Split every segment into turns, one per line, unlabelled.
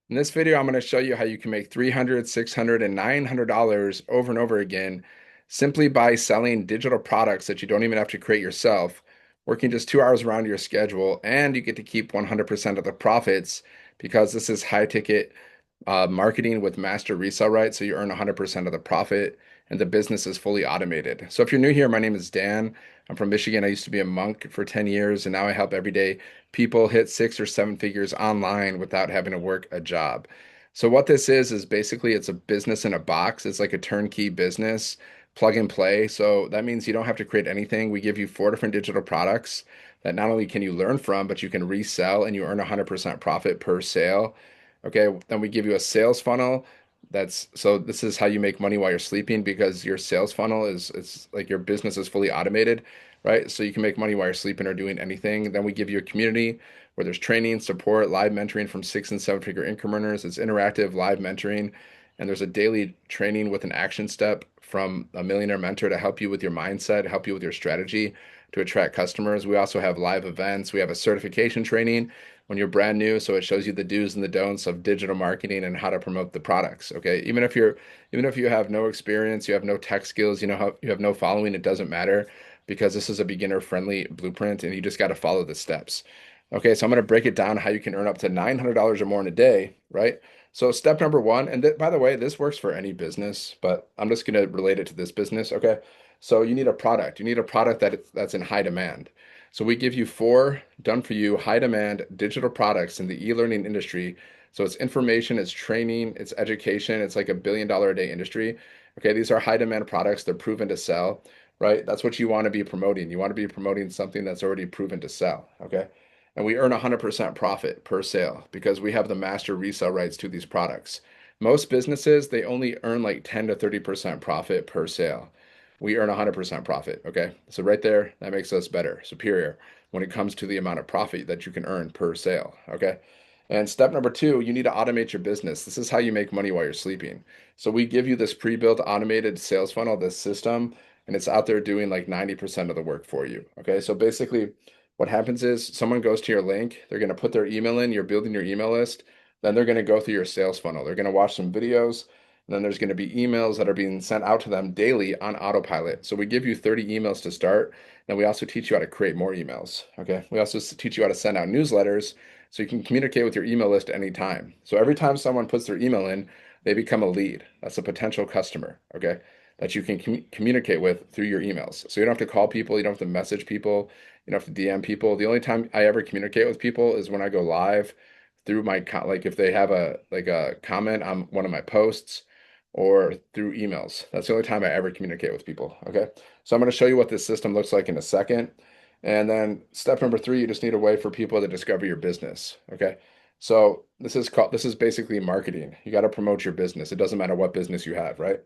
In this video, I'm going to show you how you can make $300, $600, and $900 over and over again simply by selling digital products that you don't even have to create yourself, working just 2 hours around your schedule, and you get to keep 100% of the profits because this is high ticket marketing with master resale rights. So you earn 100% of the profit and the business is fully automated. So if you're new here, my name is Dan. I'm from Michigan. I used to be a monk for 10 years and now I help everyday people hit 6 or 7 figures online without having to work a job. So what this is basically it's a business in a box. It's like a turnkey business, plug and play. So that means you don't have to create anything. We give you 4 different digital products that not only can you learn from, but you can resell and you earn 100% profit per sale. Okay, then we give you a sales funnel. So this is how you make money while you're sleeping because your sales funnel is it's like your business is fully automated, right? So you can make money while you're sleeping or doing anything. Then we give you a community where there's training, support, live mentoring from 6 and 7 figure income earners. It's interactive live mentoring, and there's a daily training with an action step from a millionaire mentor to help you with your mindset, help you with your strategy to attract customers. We also have live events. We have a certification training when you're brand new, so it shows you the do's and the don'ts of digital marketing and how to promote the products. Okay, even if you have no experience, you have no tech skills, you know how you have no following, it doesn't matter because this is a beginner friendly blueprint and you just got to follow the steps. Okay, so I'm going to break it down how you can earn up to $900 or more in a day, right? So step number one, and by the way, this works for any business, but I'm just going to relate it to this business. Okay, so you need a product. You need a product that's in high demand. So we give you 4 done for you high demand digital products in the e-learning industry. So it's information, it's training, it's education. It's like $1 billion a day industry. Okay, these are high demand products. They're proven to sell, right? That's what you want to be promoting. You want to be promoting something that's already proven to sell. Okay. And we earn 100% profit per sale because we have the master resale rights to these products. Most businesses, they only earn like 10 to 30% profit per sale. We earn 100% profit. Okay. So right there, that makes us better, superior when it comes to the amount of profit that you can earn per sale. Okay. And step number two, you need to automate your business. This is how you make money while you're sleeping. So we give you this pre-built automated sales funnel, this system, and it's out there doing like 90% of the work for you. Okay. So basically, what happens is someone goes to your link, they're going to put their email in, you're building your email list, then they're going to go through your sales funnel. They're going to watch some videos, and then there's going to be emails that are being sent out to them daily on autopilot. So we give you 30 emails to start. Then we also teach you how to create more emails. Okay. We also teach you how to send out newsletters so you can communicate with your email list anytime. So every time someone puts their email in, they become a lead. That's a potential customer. Okay. That you can communicate with through your emails. So you don't have to call people, you don't have to message people, you don't have to DM people. The only time I ever communicate with people is when I go live through my like if they have a comment on one of my posts or through emails. That's the only time I ever communicate with people. Okay. So I'm going to show you what this system looks like in a second. And then step number three, you just need a way for people to discover your business. Okay. So this is basically marketing. You got to promote your business. It doesn't matter what business you have, right?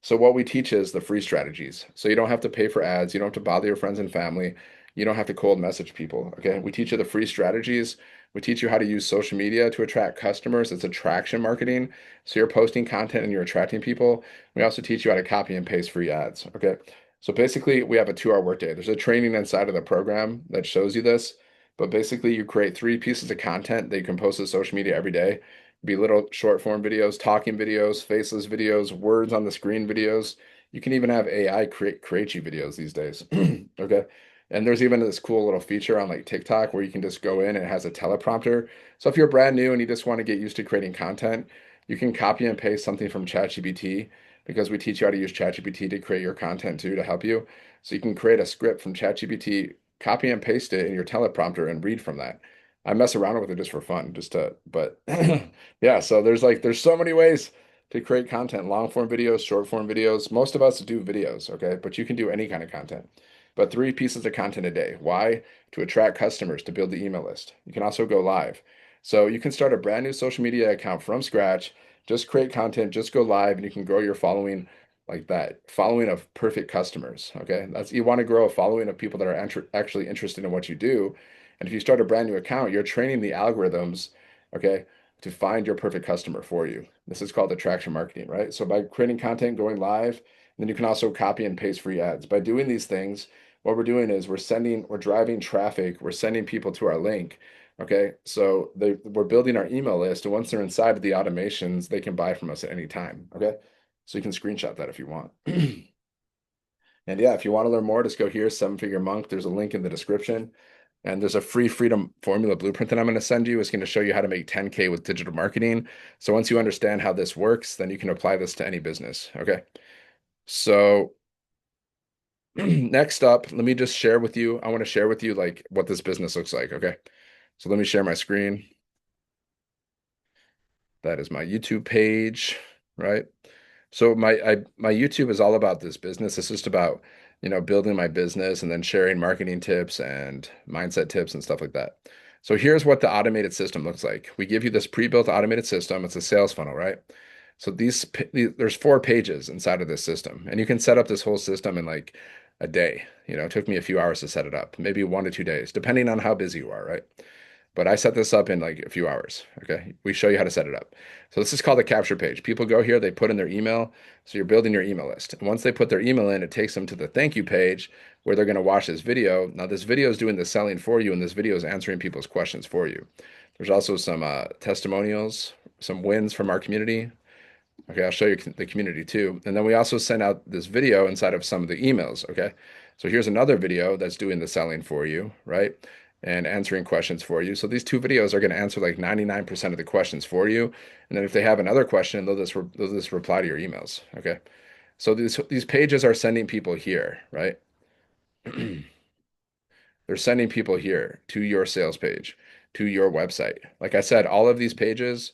So what we teach is the free strategies. So you don't have to pay for ads. You don't have to bother your friends and family. You don't have to cold message people. Okay. We teach you the free strategies. We teach you how to use social media to attract customers. It's attraction marketing. So you're posting content and you're attracting people. We also teach you how to copy and paste free ads. Okay. So basically, we have a 2 hour workday. There's a training inside of the program that shows you this. But basically, you create 3 pieces of content that you can post to social media every day. Be little short form videos, talking videos, faceless videos, words on the screen videos. You can even have AI create you videos these days. Okay. And there's even this cool little feature on like TikTok where you can just go in and it has a teleprompter. So if you're brand new and you just want to get used to creating content, you can copy and paste something from ChatGPT because we teach you how to use ChatGPT to create your content too to help you. So you can create a script from ChatGPT, copy and paste it in your teleprompter and read from that. I mess around with it just for fun, but yeah, so there's so many ways to create content, long form videos, short form videos. Most of us do videos, okay, but you can do any kind of content. But 3 pieces of content a day. Why? To attract customers, to build the email list. You can also go live. So you can start a brand new social media account from scratch, just create content, just go live, and you can grow your following like that. Following of perfect customers. Okay. That's you want to grow a following of people that are actually interested in what you do. And if you start a brand new account, you're training the algorithms, okay, to find your perfect customer for you. This is called attraction marketing, right? So by creating content, going live, then you can also copy and paste free ads. By doing these things, what we're doing is we're driving traffic, we're sending people to our link. Okay, so we're building our email list, and once they're inside of the automations, they can buy from us at any time. Okay, so you can screenshot that if you want. And yeah, if you want to learn more, just go here, Seven Figure Monk. There's a link in the description. And there's a free freedom formula blueprint that I'm going to send you. It's going to show you how to make 10K with digital marketing. So once you understand how this works, then you can apply this to any business. Okay. So next up, let me just share with you. I want to share with you like what this business looks like. Okay. So let me share my screen. That is my YouTube page, right? So my YouTube is all about this business. It's just about, building my business and then sharing marketing tips and mindset tips and stuff like that. So here's what the automated system looks like. We give you this pre-built automated system. It's a sales funnel, right? So there's 4 pages inside of this system, and you can set up this whole system in like a day. It took me a few hours to set it up, maybe 1 to 2 days, depending on how busy you are, right? But I set this up in like a few hours. Okay. We show you how to set it up. So this is called the capture page. People go here, they put in their email. So you're building your email list. And once they put their email in, it takes them to the thank you page where they're going to watch this video. Now, this video is doing the selling for you, and this video is answering people's questions for you. There's also some testimonials, some wins from our community. Okay, I'll show you the community too. And then we also send out this video inside of some of the emails. Okay, so here's another video that's doing the selling for you, right? And answering questions for you. So these 2 videos are going to answer like 99% of the questions for you. And then if they have another question, they'll just reply to your emails. Okay, so these pages are sending people here, right? They're sending people here to your sales page, to your website. Like I said, all of these pages,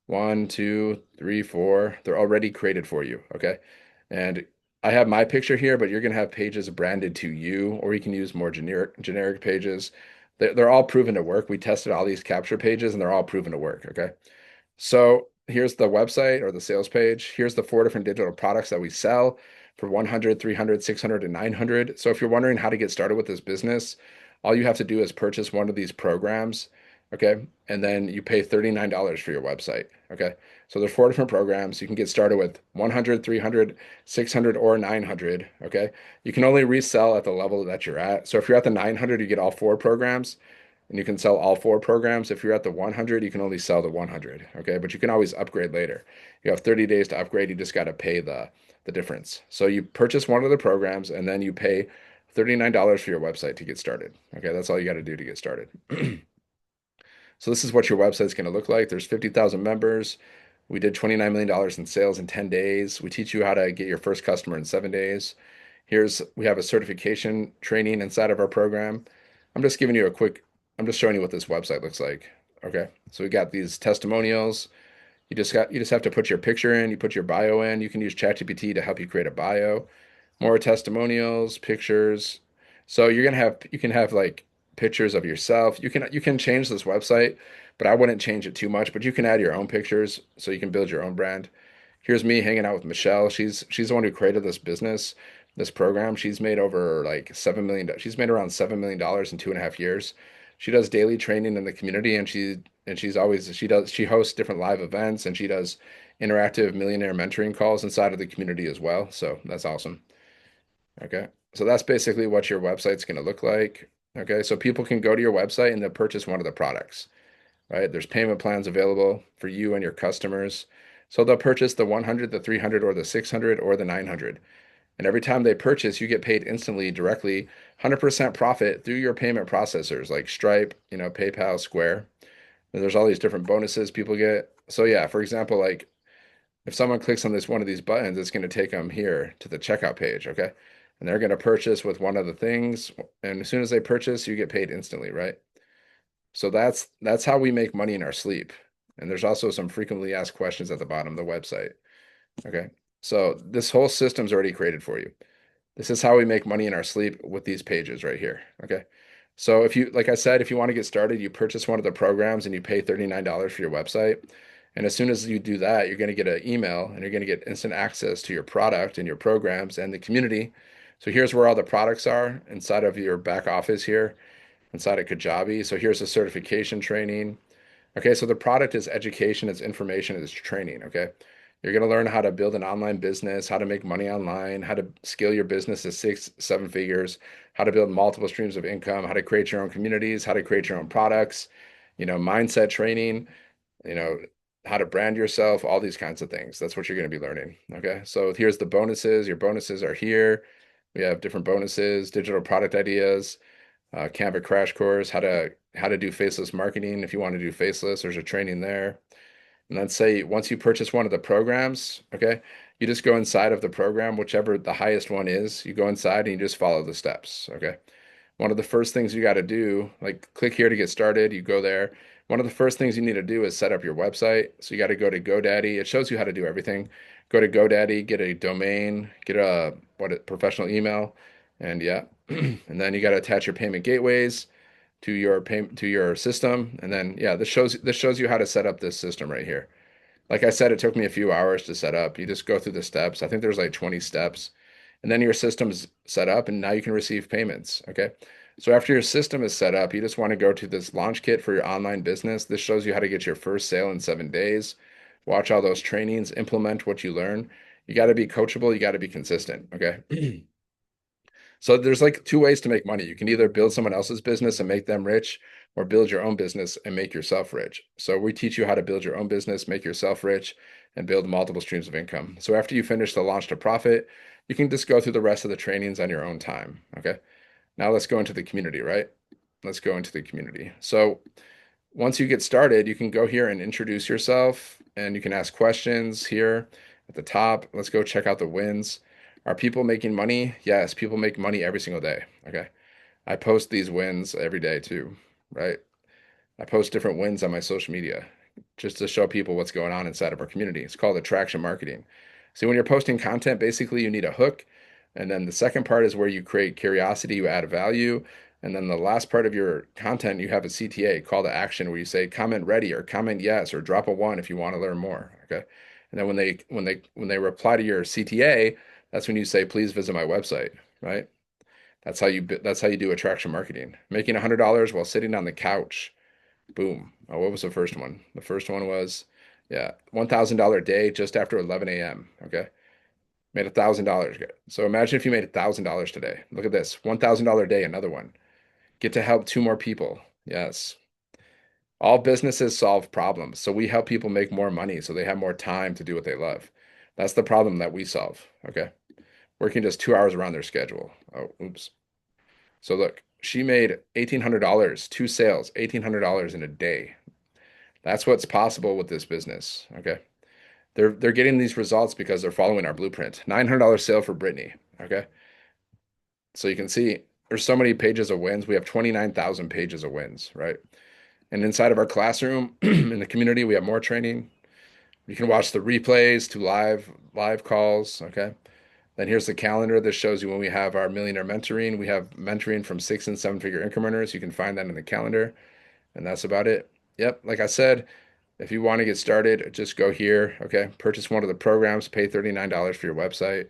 one, two, three, four, they're already created for you. Okay. And I have my picture here, but you're going to have pages branded to you, or you can use more generic pages. They're all proven to work. We tested all these capture pages and they're all proven to work. Okay. So here's the website or the sales page. Here's the 4 different digital products that we sell for 100, 300, 600, and 900. So if you're wondering how to get started with this business, all you have to do is purchase one of these programs, okay? And then you pay $39 for your website, okay? So there's 4 different programs. You can get started with 100, 300, 600, or 900, okay? You can only resell at the level that you're at. So if you're at the 900, you get all 4 programs and you can sell all 4 programs. If you're at the 100, you can only sell the 100, okay? But you can always upgrade later. You have 30 days to upgrade. You just got to pay the difference. So you purchase one of the programs and then you pay $39 for your website to get started. Okay, that's all you got to do to get started. So this is what your website's going to look like. There's 50,000 members. We did $29 million in sales in 10 days. We teach you how to get your first customer in 7 days. We have a certification training inside of our program. I'm just giving you I'm just showing you what this website looks like. Okay. So we got these testimonials. You just have to put your picture in, you put your bio in. You can use ChatGPT to help you create a bio. More testimonials, pictures. So you can have like pictures of yourself. You can change this website, but I wouldn't change it too much, but you can add your own pictures so you can build your own brand. Here's me hanging out with Michelle. She's the one who created this business, this program. She's made over like 7 million. She's made around $7 million in 2.5 years. She does daily training in the community, and she hosts different live events, and she does interactive millionaire mentoring calls inside of the community as well. So that's awesome. Okay. So that's basically what your website's going to look like. Okay. So people can go to your website and they'll purchase one of the products, right? There's payment plans available for you and your customers. So they'll purchase the 100, the 300, or the 600, or the 900. And every time they purchase, you get paid instantly, directly, 100% profit through your payment processors like Stripe, PayPal, Square. And there's all these different bonuses people get. So yeah, for example, like if someone clicks on this one of these buttons, it's going to take them here to the checkout page, okay? And they're going to purchase with one of the things, and as soon as they purchase, you get paid instantly, right? So that's how we make money in our sleep. And there's also some frequently asked questions at the bottom of the website. Okay. So this whole system's already created for you. This is how we make money in our sleep with these pages right here. Okay. So like I said, if you want to get started, you purchase one of the programs and you pay $39 for your website. And as soon as you do that, you're going to get an email and you're going to get instant access to your product and your programs and the community. So here's where all the products are inside of your back office here, inside of Kajabi. So here's the certification training. Okay, so the product is education, it's information, it's training. Okay. You're going to learn how to build an online business, how to make money online, how to scale your business to 6, 7 figures, how to build multiple streams of income, how to create your own communities, how to create your own products. mindset training, you know, how to brand yourself, all these kinds of things. That's what you're going to be learning. Okay. So here's the bonuses. Your bonuses are here. We have different bonuses, digital product ideas, Canva crash course, how to do faceless marketing. If you want to do faceless, there's a training there. And then say once you purchase one of the programs, okay, you just go inside of the program, whichever the highest one is, you go inside and you just follow the steps. Okay. One of the first things you got to do, like click here to get started, you go there. One of the first things you need to do is set up your website. So you got to go to GoDaddy. It shows you how to do everything. Go to GoDaddy, get a domain, get a professional email, and yeah, and then you got to attach your payment gateways to your system, and then yeah, this shows you how to set up this system right here. Like I said, it took me a few hours to set up. You just go through the steps. I think there's like 20 steps. And then your system's set up and now you can receive payments. Okay. So after your system is set up, you just want to go to this launch kit for your online business. This shows you how to get your first sale in 7 days. Watch all those trainings, implement what you learn. You got to be coachable, you got to be consistent. Okay. So there's like two ways to make money. You can either build someone else's business and make them rich, or build your own business and make yourself rich. So we teach you how to build your own business, make yourself rich, and build multiple streams of income. So after you finish the launch to profit, you can just go through the rest of the trainings on your own time. Okay. Now let's go into the community, right? Let's go into the community. So once you get started, you can go here and introduce yourself and you can ask questions here at the top. Let's go check out the wins. Are people making money? Yes, people make money every single day. Okay. I post these wins every day too, right? I post different wins on my social media just to show people what's going on inside of our community. It's called attraction marketing. So when you're posting content, basically you need a hook. And then the second part is where you create curiosity, you add value. And then the last part of your content, you have a CTA, call to action, where you say comment ready or comment yes or drop a one if you want to learn more. Okay. And then when they reply to your CTA, that's when you say, please visit my website, right? That's how you do attraction marketing. Making $100 while sitting on the couch. Boom. Oh, what was the first one? The first one was, yeah, $1,000 day just after 11 a.m. Okay. Made $1,000. So imagine if you made $1,000 today. Look at this. $1,000 day, another one. Get to help two more people. Yes. All businesses solve problems. So we help people make more money so they have more time to do what they love. That's the problem that we solve. Okay. Working just 2 hours around their schedule. Oh, oops. So look, she made $1,800, two sales, $1,800 in a day. That's what's possible with this business. Okay. They're getting these results because they're following our blueprint. $900 sale for Brittany. Okay. So you can see there's so many pages of wins. We have 29,000 pages of wins, right? And inside of our classroom in the community, we have more training. You can watch the replays to live calls. Okay. Then here's the calendar. This shows you when we have our millionaire mentoring. We have mentoring from 6 and 7 figure income earners. You can find that in the calendar. And that's about it. Yep. Like I said, if you want to get started, just go here. Okay. Purchase one of the programs, pay $39 for your website.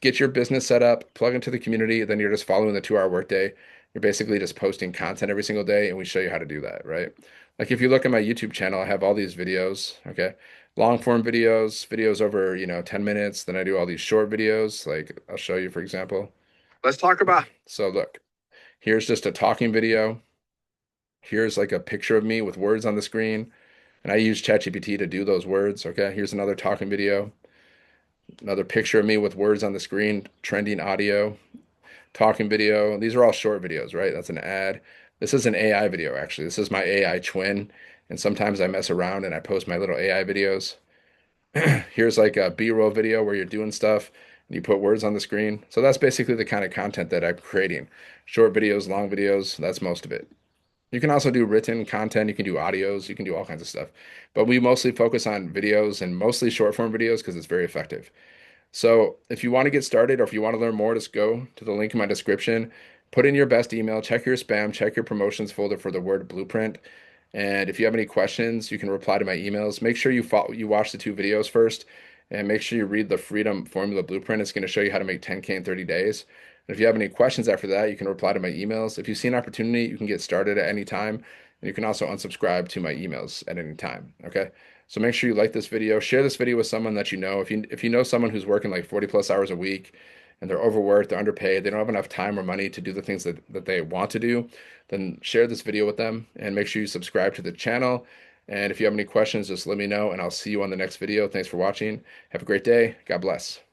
Get your business set up, plug into the community. Then you're just following the 2 hour workday. You're basically just posting content every single day. And we show you how to do that, right? Like if you look at my YouTube channel, I have all these videos. Okay. Long form videos over, 10 minutes. Then I do all these short videos. Like I'll show you, for example. Let's talk about. So look, here's just a talking video. Here's like a picture of me with words on the screen. And I use ChatGPT to do those words. Okay. Here's another talking video. Another picture of me with words on the screen, trending audio, talking video. These are all short videos, right? That's an ad. This is an AI video, actually. This is my AI twin. And sometimes I mess around and I post my little AI videos. Here's like a B-roll video where you're doing stuff and you put words on the screen. So that's basically the kind of content that I'm creating. Short videos, long videos, that's most of it. You can also do written content, you can do audios, you can do all kinds of stuff. But we mostly focus on videos and mostly short form videos because it's very effective. So if you want to get started or if you want to learn more, just go to the link in my description, put in your best email, check your spam, check your promotions folder for the word blueprint. And if you have any questions, you can reply to my emails. Make sure you watch the two videos first and make sure you read the Freedom Formula Blueprint. It's going to show you how to make 10K in 30 days. And if you have any questions after that, you can reply to my emails. If you see an opportunity, you can get started at any time. And you can also unsubscribe to my emails at any time. Okay. So make sure you like this video, share this video with someone that you know. If you know someone who's working like 40 plus hours a week and they're overworked, they're underpaid, they don't have enough time or money to do the things that they want to do, then share this video with them and make sure you subscribe to the channel. And if you have any questions, just let me know and I'll see you on the next video. Thanks for watching. Have a great day. God bless.